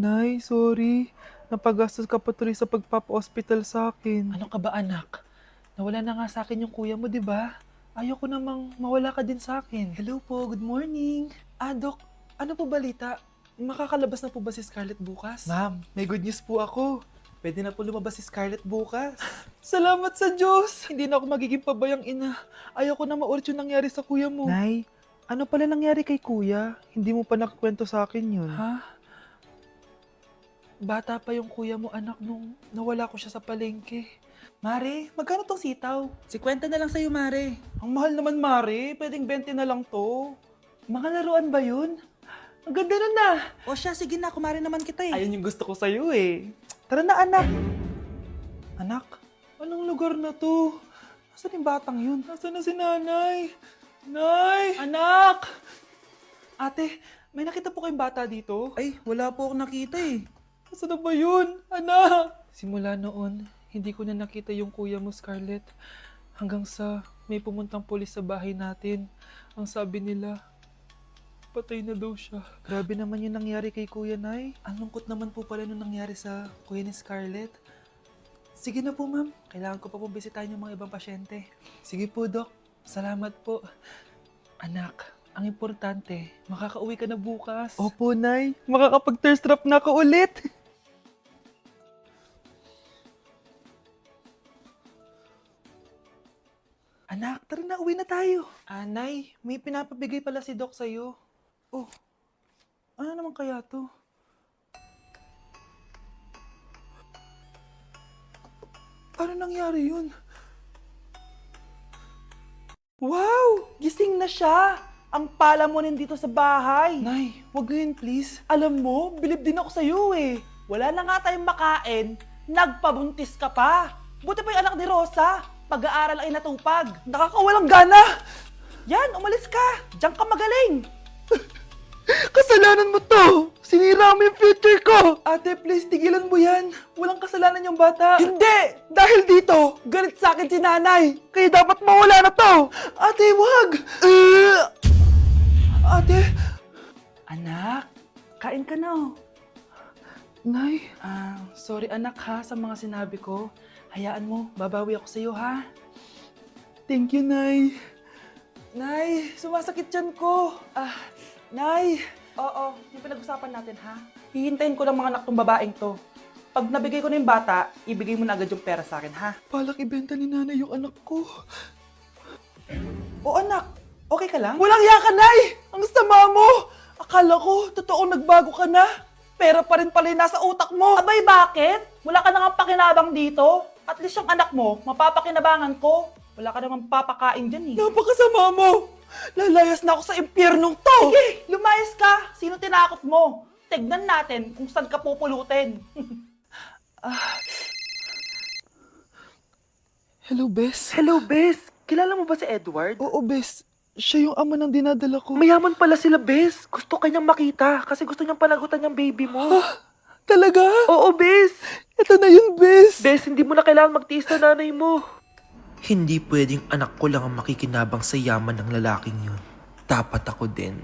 Nay, sorry. Napagastos ka pa tuloy sa pagpapa-hospital sa akin. Ano ka ba anak? Nawala na nga sa akin yung kuya mo, di ba? Ayoko namang mawala ka din sa akin. Hello po, good morning. Dok, ano po balita? Makakalabas na po ba si Scarlett bukas? Ma'am, may good news po ako. Pwede na po lumabas si Scarlett bukas. Salamat sa Diyos! Hindi na ako magiging pabayang ina. Ayoko na maulit yung nangyari sa kuya mo. Nay, ano pala nangyari kay kuya? Hindi mo pa nakakwento sa akin yun. Ha? Bata pa yung kuya mo anak nung nawala ko siya sa palengke. Mare, magkano tong sitaw? 50 na lang sa'yo, Mare. Ang mahal naman, Mare. Pwedeng 20 na lang to. Mga laruan ba yun? Ang ganda nun na. O siya, sige na, kumare naman kita eh. Ayun yung gusto ko sa'yo eh. Tara na, anak. Anak, anong lugar na to? Nasaan yung batang yun? Nasaan na si nanay? Nay! Anak! Ate, may nakita po kayong bata dito? Ay, wala po akong nakita eh. Nasaan na ba yun? Anak! Simula noon, hindi ko na nakita yung kuya mo, Scarlett. Hanggang sa may pumuntang pulis sa bahay natin. Ang sabi nila, patay na daw siya. Grabe naman yung nangyari kay Kuya Nay. Ang lungkot naman po pala nung nangyari sa kuya ni Scarlett. Sige na po, ma'am. Kailangan ko pa po bisitahin yung mga ibang pasyente. Sige po, Dok. Salamat po. Anak, ang importante, makakauwi ka na bukas. Opo, Nay. Makakapag-thirst trap na ako ulit. Anak, tara na, uwi na tayo. Nay, may pinapabigay pala si Doc sa'yo. Oh, ano naman kaya to? Paano nangyari yun? Wow! Gising na siya! Ang pala mo nandito sa bahay. Nay, wag ngayon please. Alam mo, bilib din ako sa'yo eh. Wala na nga tayong makain, nagpabuntis ka pa. Buti pa yung anak ni Rosa, pag-aaral ay natupag. Nakakawalang gana! Yan, umalis ka. Diyan ka magaling. Kasalanan mo to! Sinira mo yung future ko! Ate, please, tigilan mo yan. Walang kasalanan yung bata. Hindi! Dahil dito, galit sa akin si nanay! Kaya dapat mawala na to! Ate, wag! Ate! Anak, kain ka na oh. Nay, Sorry anak ha sa mga sinabi ko. Hayaan mo, babawi ako sa'yo ha. thank you, Nay. Nay, sumasakit yan ko. Nay. Oo, yung pinag-usapan natin ha. Hihintayin ko lang mga anak tong babaeng to. Pag nabigay ko na yung bata, ibigay mo na agad yung pera sa akin ha. Balak ibenta ni nanay yung anak ko. O anak, okay ka lang? Walang iya ka, Nay! Ang sama mo! Akala ko, totoong nagbago ka na. Pera pa rin pala yung nasa utak mo. Abay, bakit? Wala ka nang pakinabang dito. At least yung anak mo, mapapakinabangan ko. Wala ka namang papakain dyan eh. Napakasama mo! Lalayas na ako sa impyernong to! Sige, lumayas ka. Sino tinakot mo? Tignan natin kung saan ka pupulutin. Hello, Bes. Hello, Bes. Kilala mo ba si Edward? Oo, Bes. Siya yung ama ng dinadala ko. Mayaman pala sila, Bes. Gusto kanyang makita kasi gusto niyang panagutan yung baby mo. Talaga? Oo, Bes. Ito na yun, Bes. Bes, hindi mo na kailangan magtiis na nanay mo. Hindi pwedeng anak ko lang ang makikinabang sa yaman ng lalaking yun. Dapat ako din.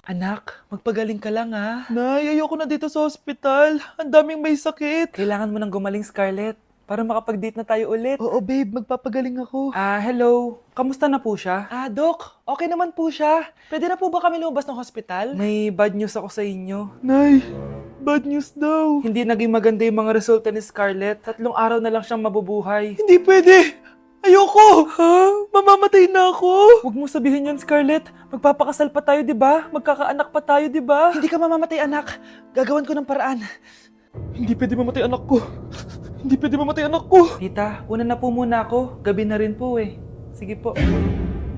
Anak, magpagaling ka lang ha. Nay, ayoko na dito sa ospital. Ang daming may sakit. Kailangan mo nang gumaling, Scarlett, para makapag-date na tayo ulit. Oo, babe. Magpapagaling ako. Hello. Kamusta na po siya? Doc, okay naman po siya. Pwede na po ba kami lumabas ng hospital? May bad news ako sa inyo. Nay, bad news daw. Hindi naging maganda yung mga resulta ni Scarlett. 3 araw na lang siyang mabubuhay. Hindi pwede. Ayoko. Ha? Mamamatay na ako. Huwag mo sabihin yun, Scarlett. Magpapakasal pa tayo, di ba? Magkakaanak pa tayo, di ba? Hindi ka mamamatay, anak. Gagawan ko ng paraan. Hindi pwede mamatay anak ko. Hindi pwede mamatay anak ko. Tita, una na po muna ako. Gabi na rin po eh. Sige po.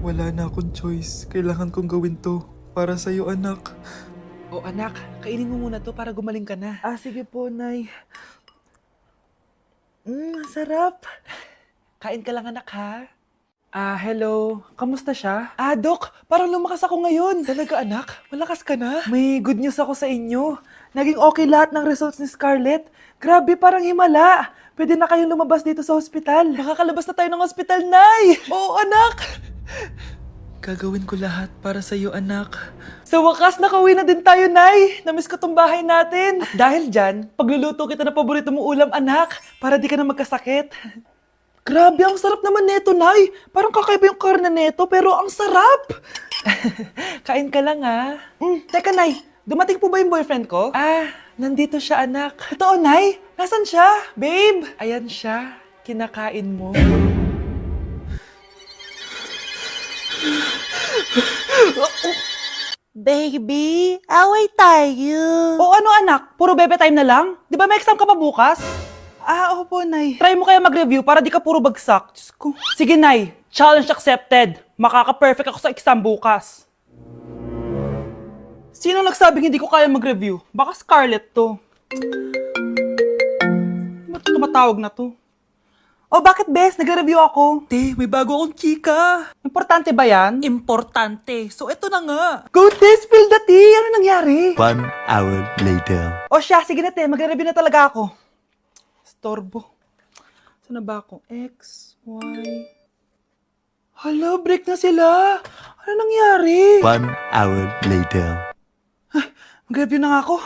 Wala na akong choice. Kailangan kong gawin to. Para sa'yo, anak. O anak, kainin mo muna to para gumaling ka na. Sige po, Nay. Sarap. Kain ka lang anak ha. Hello. Kamusta siya? Doc, parang lumakas ako ngayon. Talaga anak? Malakas ka na? May good news ako sa inyo. Naging okay lahat ng results ni Scarlett. Grabe, parang himala. Pwede na kayong lumabas dito sa ospital. Makakalabas na tayo ng ospital, Nay! Oo, anak! Gagawin ko lahat para sa'yo, anak. Sa wakas, nakauwi na din tayo, Nay. Namiss ko tong bahay natin. At dahil dyan, pagluluto kita ng paborito mong ulam, anak, para di ka na magkasakit. Grabe, ang sarap naman neto, Nay. Parang kakaiba yung karne neto, pero ang sarap. Kain ka lang, ha? Teka, Nay, dumating po ba yung boyfriend ko? Ah, nandito siya, anak. Totoo, Nay? Nasaan siya? Babe! Ayan siya. Kinakain mo. Baby, away tayo. O ano, anak? Puro bebe time na lang? Di ba may exam ka pa bukas? Ah, opo, Nay. Try mo kaya mag-review para di ka puro bagsak. Diyos ko. Sige, Nay. Challenge accepted. Makaka-perfect ako sa exam bukas. Sino nagsabing hindi ko kaya mag-review? Baka Scarlett to. Ba't tumatawag na to? Oh, bakit, Bes? Nagre-review ako. Te, may bago akong chika. Importante ba yan? Importante. So, eto na nga. Go, Te! Spill the tea! Ano nangyari? 1 hour later. O siya, sige na, Te. Magre-review na talaga ako. Storbo. Saan na ba ako? X, Y... Hala, break na sila. Ano nangyari? 1 hour later. Mag-review na nga ako.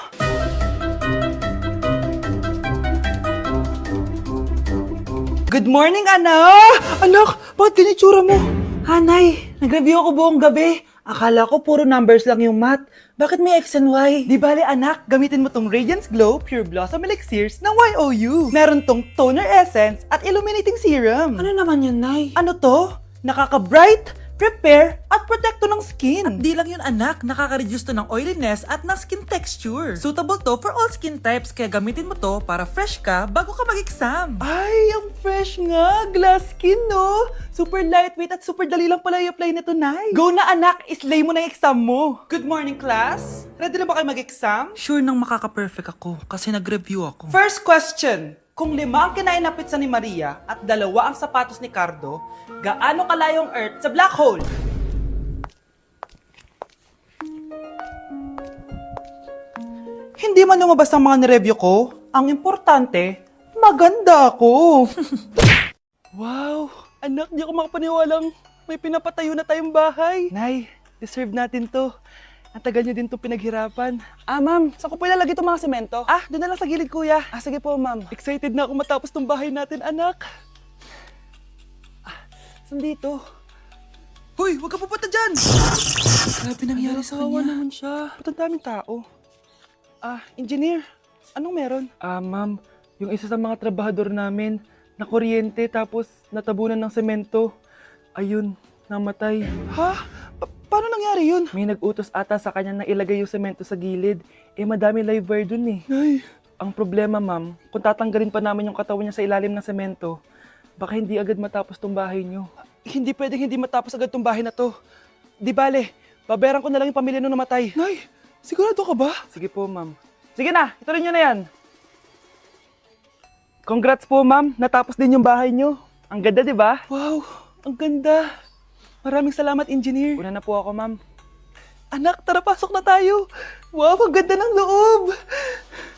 Good morning, anak! Anak, bakit ganyan itsura mo? Hanay, nag-review ako buong gabi. Akala ko puro numbers lang yung math. Bakit may X and Y? Di bale, anak, gamitin mo tong Radiance Glow Pure Blossom Elixirs ng YOU. Meron tong toner essence at illuminating serum. Ano naman yun, Nay? Ano to? Nakaka-bright, prepare, at protecto ng skin. At di lang yun, anak. Nakaka-reduce to ng oiliness at ng skin texture. Suitable to for all skin types, kaya gamitin mo to para fresh ka bago ka mag-exam. Ay, ang fresh nga. Glass skin, no? Super lightweight at super dali lang pala i-apply nito, Nay. Go na, anak. Islay mo na yung exam mo. Good morning, class. Ready na ba kayo mag-exam? Sure nang makaka-perfect ako kasi nag-review ako. First question. Kung 5 ang kinain na pizza ni Maria at 2 ang sapatos ni Cardo, gaano kalayo ang Earth sa black hole? Hindi man lumabas ang mga nireview ko, ang importante, maganda ako. Wow, anak, di ako makapaniwalang may pinapatayo na tayong bahay. Nay, deserve natin to. Ang tagal niyo din itong pinaghirapan. Ah, ma'am, saan ko po ilalagay itong mga semento? Ah, doon na lang sa gilid, kuya. Ah, sige po, ma'am. Excited na ako matapos itong bahay natin, anak. Ah, saan dito? Hoy, wag ka pupunta dyan! Grabe nangyari sa Kawawa kanya. naman siya. Ba't ang daming tao? Ah, engineer, anong meron? Ah, ma'am, yung isa sa mga trabahador namin, na kuryente tapos natabunan ng semento. Ayun, namatay. Ha? Paano nangyari yun? May nag-utos ata sa kanya na ilagay yung semento sa gilid. Eh, madami live wire dun eh. Ay. Ang problema, ma'am, kung tatanggalin pa namin yung katawan niya sa ilalim ng semento, baka hindi agad matapos tong bahay niyo. Hindi pwedeng hindi matapos agad tong bahay na to. Di bale, babayaran ko na lang yung pamilya nung namatay. Nay, sigurado ka ba? Sige po, ma'am. Sige na, ituloy niyo na yan. Congrats po, ma'am. Natapos din yung bahay niyo. Ang ganda, di ba? Wow, ang ganda. Maraming salamat, engineer. Una na po ako, ma'am. Anak, tara, pasok na tayo. Wow, ang ganda ng loob.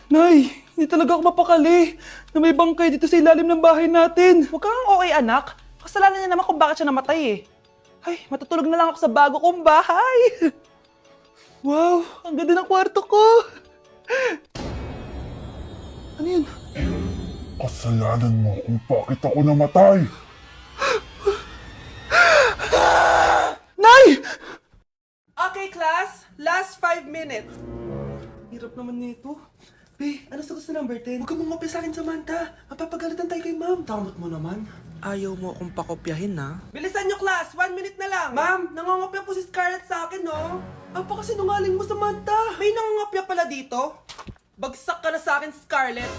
Nay, hindi talaga ako mapakali na may bangkay dito sa ilalim ng bahay natin. Huwag kang okay, anak. Kasalanan niya naman kung bakit siya namatay eh. Ay, matutulog na lang ako sa bago kong bahay. Wow, ang ganda ng kwarto ko. Ano yun? Kasalanan mo kung bakit ako namatay. Nay! Okay, class. Last 5 minutes. Hirap naman nito. Be, ano sa gusto number 10? Huwag ka mong mapya sa akin, Samantha. Mapapagalitan tayo kay ma'am. Tamot mo naman. Ayaw mo akong pakopyahin, ha? Bilisan nyo, class. 1 minute na lang. Ma'am, nangangopya po si Scarlett sa akin, no? Apakasinungaling mo, Samantha. May nangangopya pala dito. Bagsak ka na sa akin, Scarlett.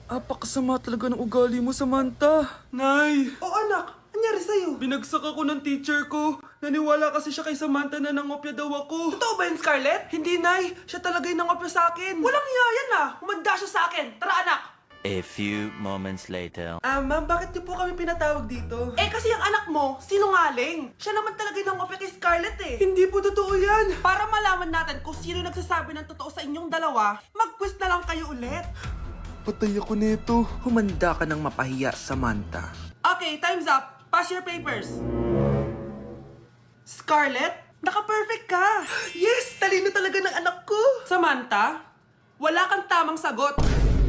Apakasama talaga ng ugali mo, Samantha. Nay! O anak, anyari sa'yo? Binagsak ako ng teacher ko. Naniwala kasi siya kay Samantha na nangopya daw ako. Totoo ba yun, Scarlett? Hindi, Nay. Siya talaga yung nangopya sa akin. Walang iya yan, ah. Humanda siya sa akin. Tara, anak. A few moments later. Ah, ma'am, bakit niyo po kami pinatawag dito? Eh, kasi yung anak mo, sinungaling. Siya naman talaga yung nangopya kay Scarlett eh. Hindi po totoo yan. Para malaman natin kung sino nagsasabi ng totoo sa inyong dalawa, mag-quiz na lang kayo ulit. Patay ako nito. Humanda ka ng mapahiya, Samantha. Okay, time's up. Pass your papers. Scarlett, naka-perfect ka. Yes, talino talaga ng anak ko. Samantha, wala kang tamang sagot.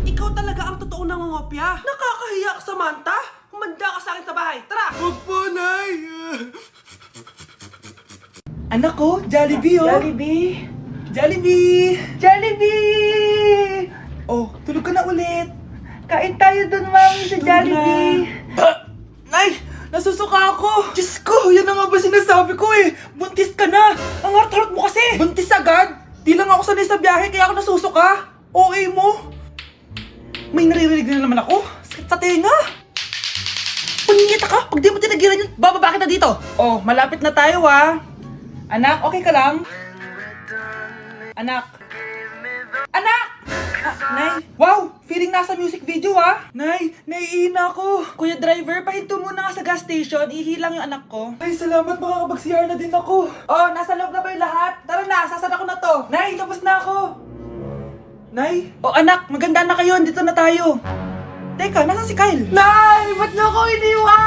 Ikaw talaga ang totoong nangungopya. Nakakahiya ka, Samantha. Humanda ka sa akin sa bahay. Tara! Huwag po, Nay. Anak ko, Jollibee, oh. Jollibee. Jollibee. Jollibee. Oh, tulog ka na ulit. Kain tayo dun, Mami, sa Jollibee. Nay, nasusuka ako. Diyos ko, yan na nga ba sinasabi ko eh. Buntis ka na. Ang harot-harot mo kasi. Buntis agad? Di lang ako sanay sa biyahe kaya ako nasusuka. OA mo. May naririnig na naman ako. Sakit sa tenga. Punyeta ka. Pag di mo tinagilan yun, bababa kita dito. Oh, malapit na tayo ah. Anak, okay ka lang? Anak. Anak! Nay, wow! Feeling nasa music video ah! Nay, naiihina ako! Kuya driver, pahinto muna nga sa gas station, ihilang yung anak ko. Ay, salamat, makakapag-CR na din ako. Oh, nasa loob na ba yung lahat? Tara na, sasan ako na to. Nay, tapos na ako. Nay? Oh anak, maganda na kayo, dito na tayo. Teka, nasan si Kyle? Nay, ba't niyo ako iniwan?